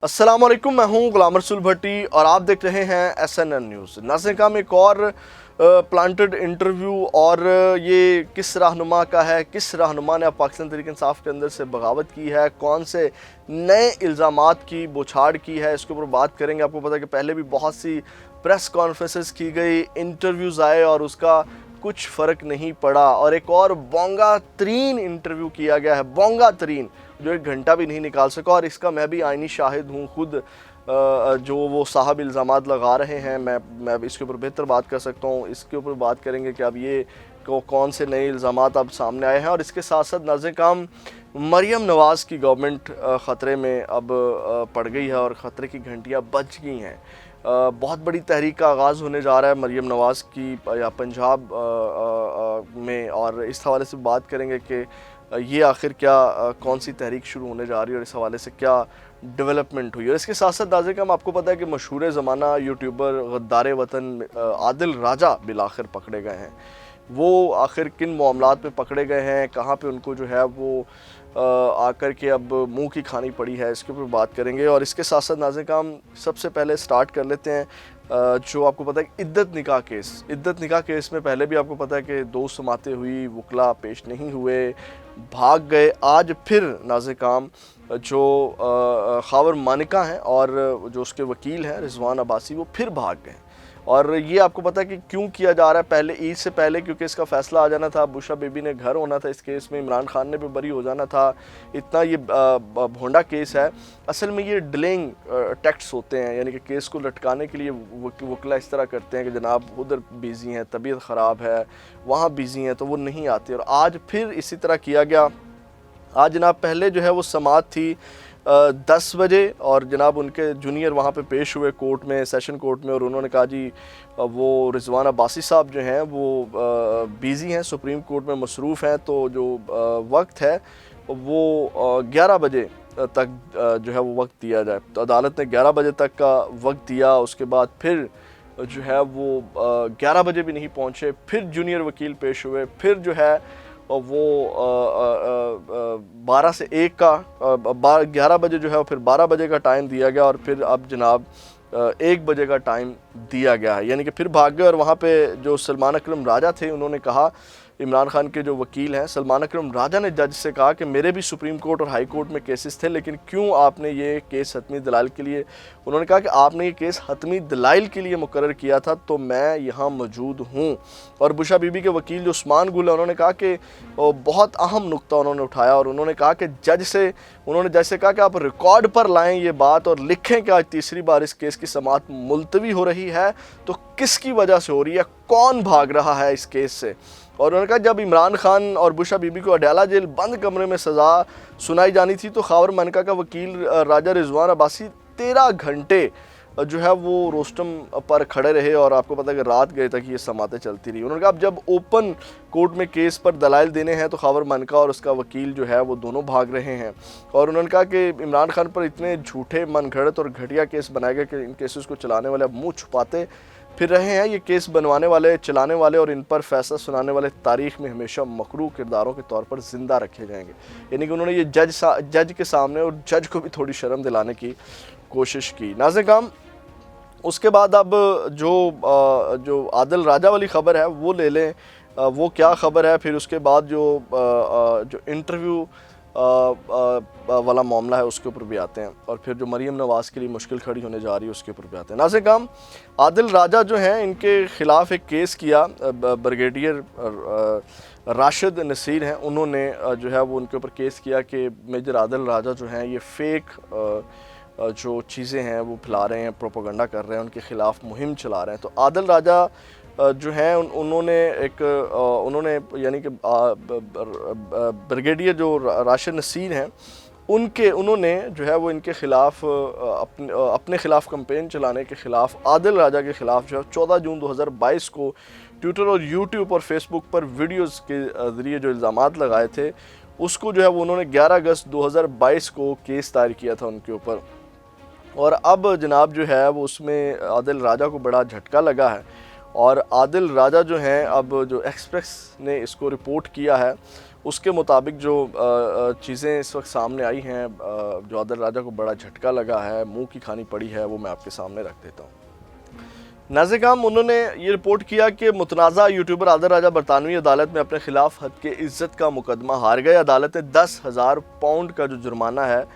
अस्सलामुअलैकुम, मैं हूं गुलाम रसूल भट्टी और आप देख रहे हैं SNN न्यूज़। नाज़रीन का एक और प्लांटेड इंटरव्यू और ये किस रहनुमा का है, किस रहनुमा ने अब पाकिस्तान तहरीक इंसाफ के अंदर से बगावत की है, कौन से नए इल्ज़ामात की बौछार की है, इसके ऊपर बात करेंगे। आपको पता है कि पहले भी बहुत सी प्रेस कॉन्फ्रेंसेस की गई, इंटरव्यूज़ आए और उसका कुछ फ़र्क नहीं पड़ा। और एक और बोंगा तरीन इंटरव्यू किया गया है, बोंगा तरीन, जो एक घंटा भी नहीं निकाल सका। और इसका मैं भी आईनी शाहिद हूँ खुद। जो वो साहब इल्ज़ामात लगा रहे हैं, मैं इसके ऊपर बेहतर बात कर सकता हूँ। इसके ऊपर बात करेंगे कि अब ये कौन से नए इल्ज़ामात अब सामने आए हैं। और इसके साथ साथ नाज़रीन काम मरियम नवाज़ की गवर्नमेंट ख़तरे में अब पड़ गई है और ख़तरे की घंटियाँ बज गई हैं। बहुत बड़ी तहरीक का आगाज़ होने जा रहा है मरियम नवाज़ की या पंजाब में, और इस हवाले से बात करेंगे कि ये आखिर क्या कौन सी तहरीक शुरू होने जा रही है और इस हवाले से क्या डेवलपमेंट हुई है। और इसके साथ साथ नाज़रीन हम आपको पता है कि मशहूर ज़माना यूट्यूबर गद्दार वतन आदिल राजा बिलाखिर पकड़े गए हैं। वो आखिर किन मामलात में पकड़े गए हैं, कहाँ पे उनको जो है वो आकर के अब मुंह की खानी पड़ी है, इसके ऊपर बात करेंगे। और इसके साथ साथ नाज़रीन का हम सबसे पहले स्टार्ट कर लेते हैं जो आपको पता है इद्दत निकाह केस में पहले भी आपको पता है कि 2 समातें हुई, वकला पेश नहीं हुए, भाग गए। आज फिर नाज़रीन काम जो खावर मानिका हैं और जो उसके वकील हैं रिजवान अब्बासी, वो फिर भाग गए। और ये आपको पता है कि क्यों किया जा रहा है, पहले ईद से पहले, क्योंकि इसका फ़ैसला आ जाना था, बुशरा बीबी ने घर होना था इस केस में, इमरान खान ने भी बरी हो जाना था। इतना ये भोंडा केस है। असल में ये डिलेइंग टैक्ट्स होते हैं, यानी कि केस को लटकाने के लिए वकला इस तरह करते हैं कि जनाब उधर बिज़ी हैं, तबीयत ख़राब है, वहाँ बिज़ी हैं, तो वो नहीं आते। और आज फिर इसी तरह किया गया। आज जनाब पहले जो है वो समात थी 10 बजे और जनाब उनके जूनियर वहाँ पे पेश हुए कोर्ट में, सेशन कोर्ट में, और उन्होंने कहा जी वो रिजवान अब्बासी साहब जो हैं वो बिज़ी हैं, सुप्रीम कोर्ट में मसरूफ़ हैं, तो जो वक्त है वो 11 बजे तक जो है वो वक्त दिया जाए। तो अदालत ने 11 बजे तक का वक्त दिया। उसके बाद फिर जो है वो 11 बजे भी नहीं पहुँचे, फिर जूनियर वकील पेश हुए, फिर जो है और वो 12 से 1 का 11 बजे जो है फिर 12 बजे का टाइम दिया गया और फिर अब जनाब 1 बजे का टाइम दिया गया है, यानी कि फिर भाग गए। और वहाँ पे जो सलमान अकरम राजा थे, उन्होंने कहा, इमरान खान के जो वकील हैं सलमान अकरम राजा ने जज से कहा कि मेरे भी सुप्रीम कोर्ट और हाई कोर्ट में केसेस थे, लेकिन क्यों आपने ये केस हतमी दलाइल के लिए, उन्होंने कहा कि आपने ये केस हतमी दलाइल के लिए मुकर्रर किया था, तो मैं यहाँ मौजूद हूँ। और बुशरा बीबी के वकील जो उस्मान गुल है, उन्होंने कहा कि बहुत अहम नुक्ता उन्होंने उठाया और उन्होंने कहा कि उन्होंने जैसे कहा कि आप रिकॉर्ड पर लाएं ये बात और लिखें कि आज तीसरी बार इस केस की समाअत मुलतवी हो रही है, तो किसकी वजह से हो रही है, कौन भाग रहा है इस केस से। और उन्होंने कहा जब इमरान खान और बुशरा बीबी को अडाला जेल बंद कमरे में सज़ा सुनाई जानी थी, तो खावर मनका का वकील राजा रिजवान अब्बासी 13 घंटे जो है वो रोस्टम पर खड़े रहे और आपको पता है कि रात गए तक ये समातें चलती रही। उन्होंने कहा अब जब ओपन कोर्ट में केस पर दलाइल देने हैं तो खावर मनका और उसका वकील जो है वो दोनों भाग रहे हैं। और उन्होंने कहा कि इमरान खान पर इतने झूठे, मनगढ़ंत और घटिया केस बनाए गए कि इन केसेस को चलाने वाले अब मुँह छुपाते फिर रहे हैं। ये केस बनवाने वाले, चलाने वाले और इन पर फैसला सुनाने वाले तारीख में हमेशा मकरू किरदारों के तौर पर ज़िंदा रखे जाएंगे। यानी कि उन्होंने ये जज के सामने और जज को भी थोड़ी शर्म दिलाने की कोशिश की। नाज़रीन काम उसके बाद अब जो आदिल राजा वाली ख़बर है वो ले लें, वो क्या ख़बर है। फिर उसके बाद जो इंटरव्यू वाला मामला है उसके ऊपर भी आते हैं, और फिर जो मरियम नवाज़ के लिए मुश्किल खड़ी होने जा रही है उसके ऊपर भी आते हैं। नाज़रीन काम आदिल राजा जो हैं, इनके ख़िलाफ़ एक केस किया ब्रिगेडियर राशिद नसीर हैं, उन्होंने जो है वो उनके ऊपर केस किया कि मेजर आदिल राजा जो हैं ये फ़ेक जो चीज़ें हैं वो फैला रहे हैं, प्रोपेगेंडा कर रहे हैं, उनके ख़िलाफ़ मुहिम चला रहे हैं। तो आदिल राजा जो हैं उन्होंने यानी कि ब्रिगेडियर जो राशिद नसीर हैं उन्होंने जो है वो इनके ख़िलाफ़ अपने ख़िलाफ़ कैंपेन चलाने के ख़िलाफ़ आदिल राजा के ख़िलाफ़ जो है 14 जून 2022 को ट्विटर और यूट्यूब और फेसबुक पर वीडियोज़ के ज़रिए जो इल्ज़ामात लगाए थे, उसको जो है वो उन्होंने 11 अगस्त 2022 को केस दायर किया था उनके ऊपर। और अब जनाब जो है वो उसमें आदिल राजा को बड़ा झटका लगा है और आदिल राजा जो हैं, अब जो एक्सप्रेस ने इसको रिपोर्ट किया है उसके मुताबिक जो चीज़ें इस वक्त सामने आई हैं, जो आदिल राजा को बड़ा झटका लगा है, मुंह की खानी पड़ी है, वो मैं आपके सामने रख देता हूँ। नाज़िर, उन्होंने ये रिपोर्ट किया कि मुतनाज़ा यूट्यूबर आदिल राजा बरतानवी अदालत में अपने खिलाफ हद के इज़्ज़त का मुकदमा हार गए। अदालत ने 10,000 पाउंड का जो जुर्माना है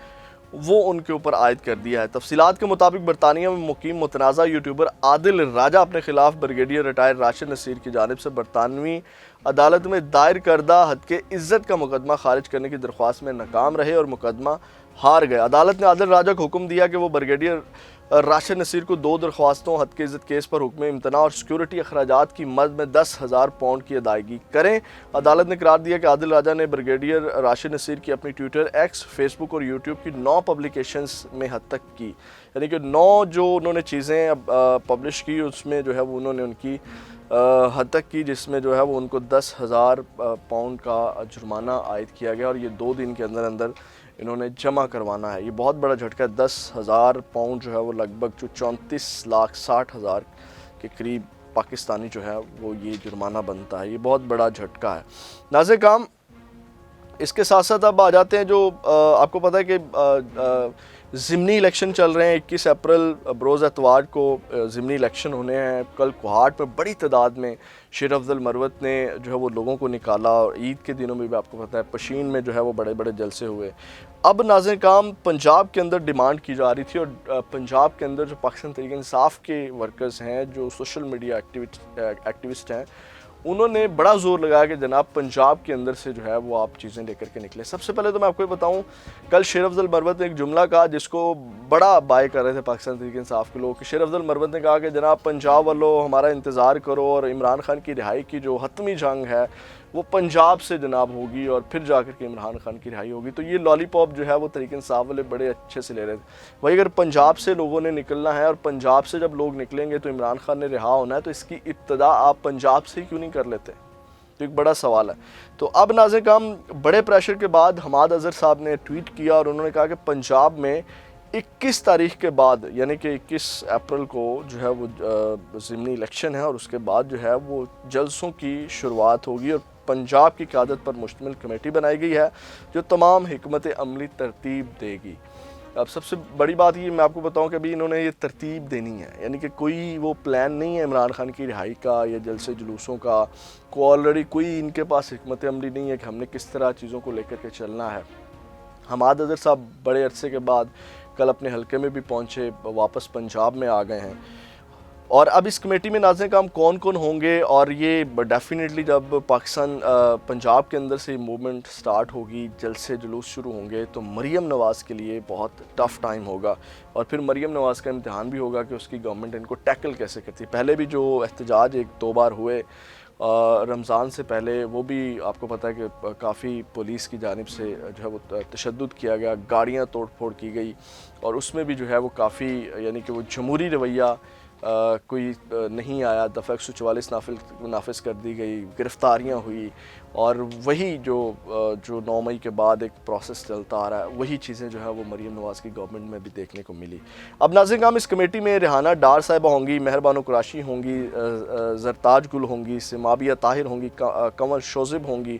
वो उनके ऊपर आयद कर दिया है। तफसीलात के मुताबिक बरतानिया में मुकीम मुतनाज़ा यूट्यूबर आदिल राजा अपने खिलाफ ब्रिगेडियर रिटायर राशिद नसीर की जानिब से बरतानवी अदालत में दायर करदा हद के इज़्ज़त का मुकदमा खारिज करने की दरख्वास्त में नाकाम रहे और मुकदमा हार गए। अदालत ने आदिल राजा को हुक्म दिया कि वो ब्रिगेडियर राशिद नसीर को 2 दरख्वास्तों, हद के इज़्ज़त केस पर हुक्म इम्तना और सिक्योरिटी अखराजात की मद में 10,000 पाउंड की अदायगी करें। अदालत ने करार दिया कि आदिल राजा ने ब्रिगेडियर राशिद नसीर की अपनी ट्विटर, एक्स, फेसबुक और यूट्यूब की 9 पब्लिकेशंस में हद तक की, यानी कि 9 जो उन्होंने चीज़ें पब्लिश की उसमें जो है वो उन्होंने उनकी हद तक की, जिसमें जो है वो उनको 10,000 पाउंड का जुर्माना आयद किया गया और ये 2 दिन के अंदर अंदर इन्होंने जमा करवाना है। ये बहुत बड़ा झटका है। 10,000 पाउंड जो है वो लगभग जो 34,60,000 के करीब पाकिस्तानी जो है वो ये जुर्माना बनता है। ये बहुत बड़ा झटका है। नाज़िर काम, इसके साथ साथ अब आ जाते हैं जो आपको पता है कि ज़िमनी इलेक्शन चल रहे हैं। 21 अप्रैल बरोज़ एतवार को ज़िमनी इलेक्शन होने हैं। कल कोहाट में बड़ी तादाद में शेर अफजल मरवत ने जो है वो लोगों को निकाला और ईद के दिनों में भी आपको पता है पशीन में जो है वो बड़े बड़े जलसे हुए। अब नाज़िर काम, पंजाब के अंदर डिमांड की जा रही थी और पंजाब के अंदर जो पाकिस्तान तहरीक इंसाफ के वर्कर्स हैं, जो सोशल मीडिया एक्टिविस्ट हैं, उन्होंने बड़ा जोर लगाया कि जनाब पंजाब के अंदर से जो है वो आप चीज़ें लेकर के निकले। सबसे पहले तो मैं आपको ये बताऊं, कल शेर अफजल मरवत ने एक जुमला कहा जिसको बड़ा बाय कर रहे थे पाकिस्तान तहरीक इंसाफ के लोग। शेर अफजल मरवत ने कहा कि जनाब पंजाब वालों हमारा इंतज़ार करो और इमरान खान की रिहाई की जो हतमी जंग है वो पंजाब से जनाब होगी और फिर जाकर के इमरान खान की रिहाई होगी। तो ये लॉलीपॉप जो है वो तहरीक इंसाफ वाले बड़े अच्छे से ले रहे थे। वही अगर पंजाब से लोगों ने निकलना है और पंजाब से जब लोग निकलेंगे तो इमरान खान ने रिहा होना है, तो इसकी इब्तदा आप पंजाब से ही क्यों नहीं कर लेते? तो एक बड़ा सवाल है। तो अब नाज़िर काम, बड़े प्रेशर के बाद हमाद अज़हर साहब ने ट्वीट किया और उन्होंने कहा कि पंजाब में 21 तारीख के बाद, यानी कि 21 अप्रैल को जो है वो ज़िमनी इलेक्शन है और उसके बाद जो है वो जलसों की शुरुआत होगी और पंजाब की क़यादत पर मुश्तमिल कमेटी बनाई गई है जो तमाम हिकमत अमली तरतीब देगी। अब सबसे बड़ी बात ये मैं आपको बताऊं कि अभी इन्होंने ये तरतीब देनी है, यानी कि कोई वो प्लान नहीं है इमरान खान की रिहाई का या जलसे जुलूसों का। को ऑलरेडी कोई इनके पास हिकमत अमली नहीं है कि हमने किस तरह चीज़ों को लेकर के चलना है। हमाद अज़हर साहब बड़े अरसे के बाद कल अपने हलके में भी पहुँचे, वापस पंजाब में आ गए हैं। और अब इस कमेटी में नाज़िर काम कौन कौन होंगे, और ये डेफिनेटली जब पाकिस्तान पंजाब के अंदर से मूवमेंट स्टार्ट होगी, जलसे जुलूस शुरू होंगे, तो मरीम नवाज़ के लिए बहुत टफ़ टाइम होगा और फिर मरीम नवाज़ का इम्तिहान भी होगा कि उसकी गवर्नमेंट इनको टैकल कैसे करती है। पहले भी जो एहतजाज 1-2 बार हुए रमज़ान से पहले, वो भी आपको पता है कि काफ़ी पुलिस की जानिब से जो है वो तशद्दुद किया गया, गाड़ियाँ तोड़ फोड़ की गई और उसमें भी जो है वो काफ़ी, यानी कि वो जमहूरी रवैया कोई नहीं आया। दफ़ा 144 नाफिज कर दी गई, गिरफ़्तारियाँ हुई और वही जो 9 मई के बाद एक प्रोसेस चलता आ रहा है, वही चीज़ें जो है वो मरीम नवाज़ की गवर्नमेंट में भी देखने को मिली। अब नाज़िर काम, इस कमेटी में रिहाना डार साहिबा होंगी, मेहरबानो कुरैशी होंगी, ज़रताज गुल होंगी, सिमाबिया ताहिर होंगी, कंवर शोज़िब होंगी,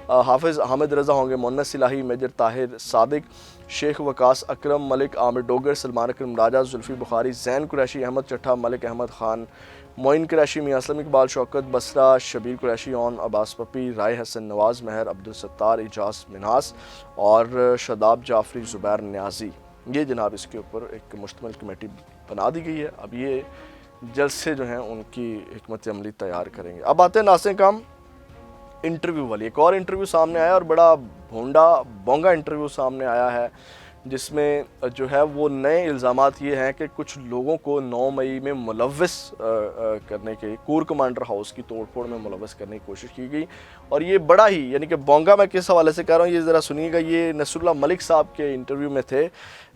हाफिज़ हामिद रज़ा होंगे, मोहन्नद सिलाही, मेजर ताहिर सादिक, शेख वकास अकरम, मलिक आमिर डोगर, सलमान अकरम राजा, जुल्फ़ी बुखारी, ज़ैन कुरैशी, अहमद चट्ठा, मलिक अहमद ख़ान, मोइन कुरैशी, मियां असलम इकबाल, शौकत बसरा, शबीर कुरैशी, ऑन अब्बास पप्पी, राय हसन, नवाज़ महर, अब्दुल सत्तार, इजाज़ मिनास और शदाब जाफरी, ज़ुबैर न्याजी। ये जनाब इसके ऊपर एक मुश्तमिल कमेटी बना दी गई है। अब ये जलसे जो हैं उनकी हिकमत अमली तैयार करेंगे। अब आते हैं नाज़िर काम इंटरव्यू वाली। एक और इंटरव्यू सामने आया और बड़ा बोंगा इंटरव्यू सामने आया है, जिसमें जो है वो नए इल्ज़ामात ये हैं कि कुछ लोगों को 9 मई में मुलव्वस करने के, कोर कमांडर हाउस की तोड़फोड़ में मुलव्वस करने की कोशिश की गई। और ये बड़ा ही, यानी कि बोंगा मैं किस हवाले से कह रहा हूँ ये ज़रा सुनिएगा। ये नसरुल्लाह मलिक साहब के इंटरव्यू में थे।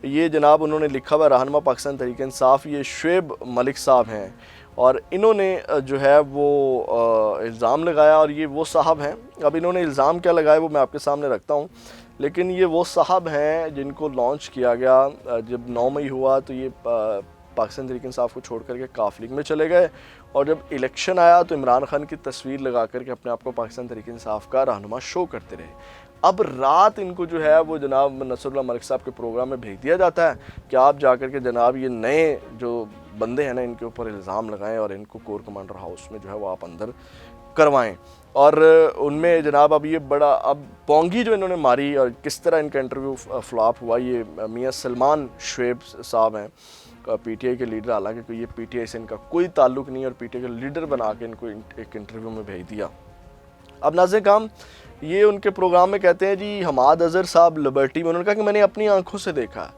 ये जनाब उन्होंने लिखा हुआ रहनुमा पाकिस्तान तहरीक इंसाफ, ये शुएब मलिक साहब हैं और इन्होंने जो है वो इल्ज़ाम लगाया और ये वो साहब हैं। अब इन्होंने इल्ज़ाम क्या लगाया वो मैं आपके सामने रखता हूँ, लेकिन ये वो साहब हैं जिनको लॉन्च किया गया जब 9 मई हुआ तो ये पाकिस्तान तहरीक इंसाफ को छोड़ करके काफ लीग में चले गए और जब इलेक्शन आया तो इमरान खान की तस्वीर लगा करके अपने आप को पाकिस्तान तहरीक इंसाफ का रहनुमा शो करते रहे। अब रात इनको जो है वो जनाब नसरुल्लाह मलिक साहब के प्रोग्राम में भेज दिया जाता है कि आप जाकर के जनाब ये नए जो बंदे हैं ना इनके ऊपर इल्ज़ाम लगाएं और इनको कोर कमांडर हाउस में जो है वो आप अंदर करवाएं। और उनमें जनाब अब ये बड़ा अब पोंगी जो इन्होंने मारी और किस तरह इनका इंटरव्यू फ्लॉप हुआ। ये मियां सलमान शुएब साहब हैं पीटीआई के लीडर, हालांकि ये पीटीआई से इनका कोई ताल्लुक नहीं, और पीटीआई के लीडर बना के इनको एक इंटरव्यू में भेज दिया। अब नाज़रीन काम ये उनके प्रोग्राम में कहते हैं जी हमाद अज़हर साहब लिबर्टी में, उन्होंने कहा कि मैंने अपनी आंखों से देखा।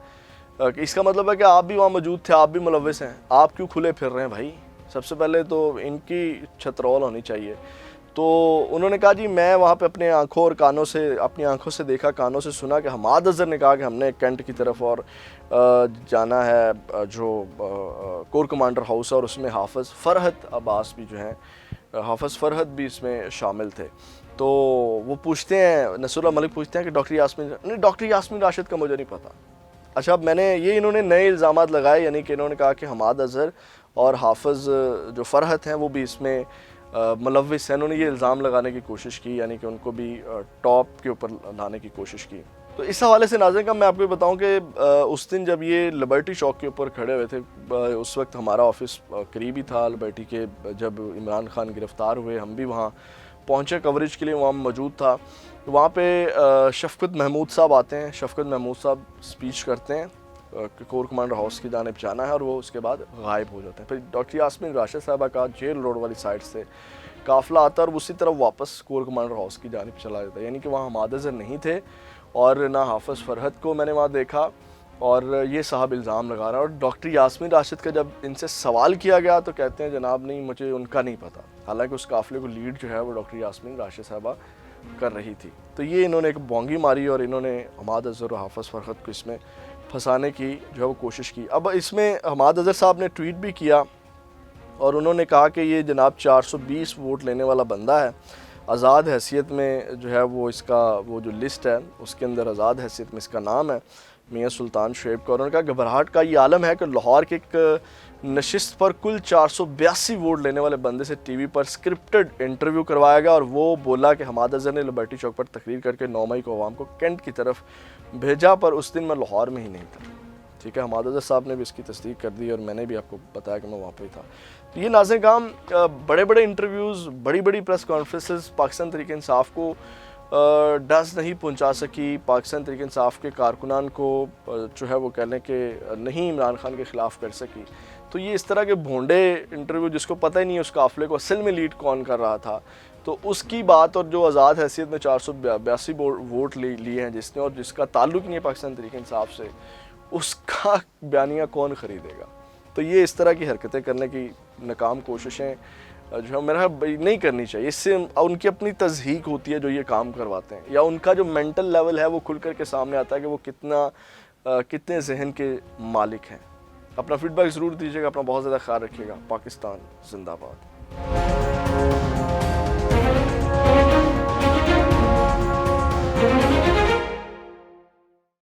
इसका मतलब है कि आप भी वहाँ मौजूद थे, आप भी मुलव्विस हैं, आप क्यों खुले फिर रहे हैं भाई? सबसे पहले तो इनकी छतरौल होनी चाहिए। तो उन्होंने कहा जी मैं वहाँ पे अपने आंखों और कानों से, अपनी आंखों से देखा, कानों से सुना कि हमाद अज़हर ने कहा कि हमने कैंट की तरफ और जाना है जो कोर कमांडर हाउस है, और उसमें हाफ़िज़ फ़रहत अब्बास भी जो हैं, हाफ़िज़ फ़रहत भी इसमें शामिल थे। तो वो पूछते हैं, नसरुल्लाह मलिक पूछते हैं कि डॉक्टर यास्मीन, नहीं डॉक्टर यास्मीन राशिद का मुझे नहीं पता। अच्छा, अब मैंने ये इन्होंने नए इल्ज़ामात लगाए, यानी कि इन्होंने कहा कि हमाद अज़हर और हाफ़िज़ जो फ़रहत हैं वो भी इसमें मुलव्विस हैं। उन्होंने ये इल्ज़ाम लगाने की कोशिश की, यानी कि उनको भी टॉप के ऊपर लाने की कोशिश की। तो इस हवाले से नाज़रीन का मैं आपको बताऊं कि उस दिन जब ये लिबर्टी चौक के ऊपर खड़े हुए थे, उस वक्त हमारा ऑफिस करीब ही था लिबर्टी के। जब इमरान खान गिरफ़्तार हुए हम भी वहाँ पहुँचे कवरेज के लिए, वहाँ मौजूद था। तो वहाँ पे शफ़क़त महमूद साहब आते हैं, शफ़क़त महमूद साहब स्पीच करते हैं कि कोर कमांडर हाउस की जानिब जाना है, और वो उसके बाद गायब हो जाते हैं। फिर डॉक्टर यास्मीन राशिद साहबा का जेल रोड वाली साइड से काफ़िला आता है और उसी तरफ वापस कोर कमांडर हाउस की जानिब चला जाता है। यानी कि वहाँ हमाद अज़हर नहीं थे और ना हाफ़िज़ फ़रहत को मैंने वहाँ देखा, और ये साहब इल्ज़ाम लगा रहा है। और डॉक्टर यास्मीन राशिद का जब इनसे सवाल किया गया तो कहते हैं जनाब नहीं, मुझे उनका नहीं पता। हालांकि उस काफ़िले को लीड जो है वो डॉक्टर यास्मीन राशिद साहबा कर रही थी। तो ये इन्होंने एक बोंगी मारी और इन्होंने हमाद अज़हर और हाफ़िज़ फ़रहत को इसमें फंसाने की जो है वो कोशिश की। अब इसमें हमाद अज़हर साहब ने ट्वीट भी किया और उन्होंने कहा कि ये जनाब 420 वोट लेने वाला बंदा है, आज़ाद हैसियत में जो है वो इसका वो जो लिस्ट है उसके अंदर आज़ाद हैसियत में इसका नाम है मियां सुल्तान शुएब का। उन्होंने कहा घबराहट का ये आलम है कि लाहौर के एक नशिस्त पर कुल 482 वोट लेने वाले बंदे से टीवी पर स्क्रिप्टेड इंटरव्यू करवाया गया, और वो बोला कि हमाद अज़हर ने लिबर्टी चौक पर तकरीर करके 9 मई को अवाम को कैंट की तरफ भेजा, पर उस दिन मैं लाहौर में ही नहीं था। ठीक है, हमाद अज़हर साहब ने भी इसकी तस्दीक कर दी और मैंने भी आपको बताया कि मैं वहाँ पे ही था। तो ये नाज़रीन काम बड़े बड़े इंटरव्यूज़, बड़ी बड़ी प्रेस कॉन्फ्रेंसेस पाकिस्तान तहरीक इंसाफ को डस नहीं पहुंचा सकी, पाकिस्तान तहरीक इंसाफ के कारकुनान को जो है वो कह लें कि नहीं इमरान खान के ख़िलाफ़ कर सकी। तो ये इस तरह के भोंडे इंटरव्यू जिसको पता ही नहीं है उस काफ़िले को असल में लीड कौन कर रहा था, तो उसकी बात, और जो आज़ाद हैसियत में 482 वोट लिए हैं जिसने, और जिसका ताल्लुक़ नहीं है पाकिस्तान तहरीक इंसाफ से, उसका बयानिया कौन ख़रीदेगा? तो ये इस तरह की हरकतें करने की नाकाम कोशिशें जो है मेरा नहीं करनी चाहिए। इससे उनकी अपनी तज़हीक होती है जो ये काम करवाते हैं, या उनका जो मेंटल लेवल है वो खुल कर के सामने आता है कि वो कितने जहन के मालिक हैं। अपना फीडबैक ज़रूर दीजिएगा, अपना बहुत ज़्यादा ख्याल रखिएगा। पाकिस्तान जिंदाबाद।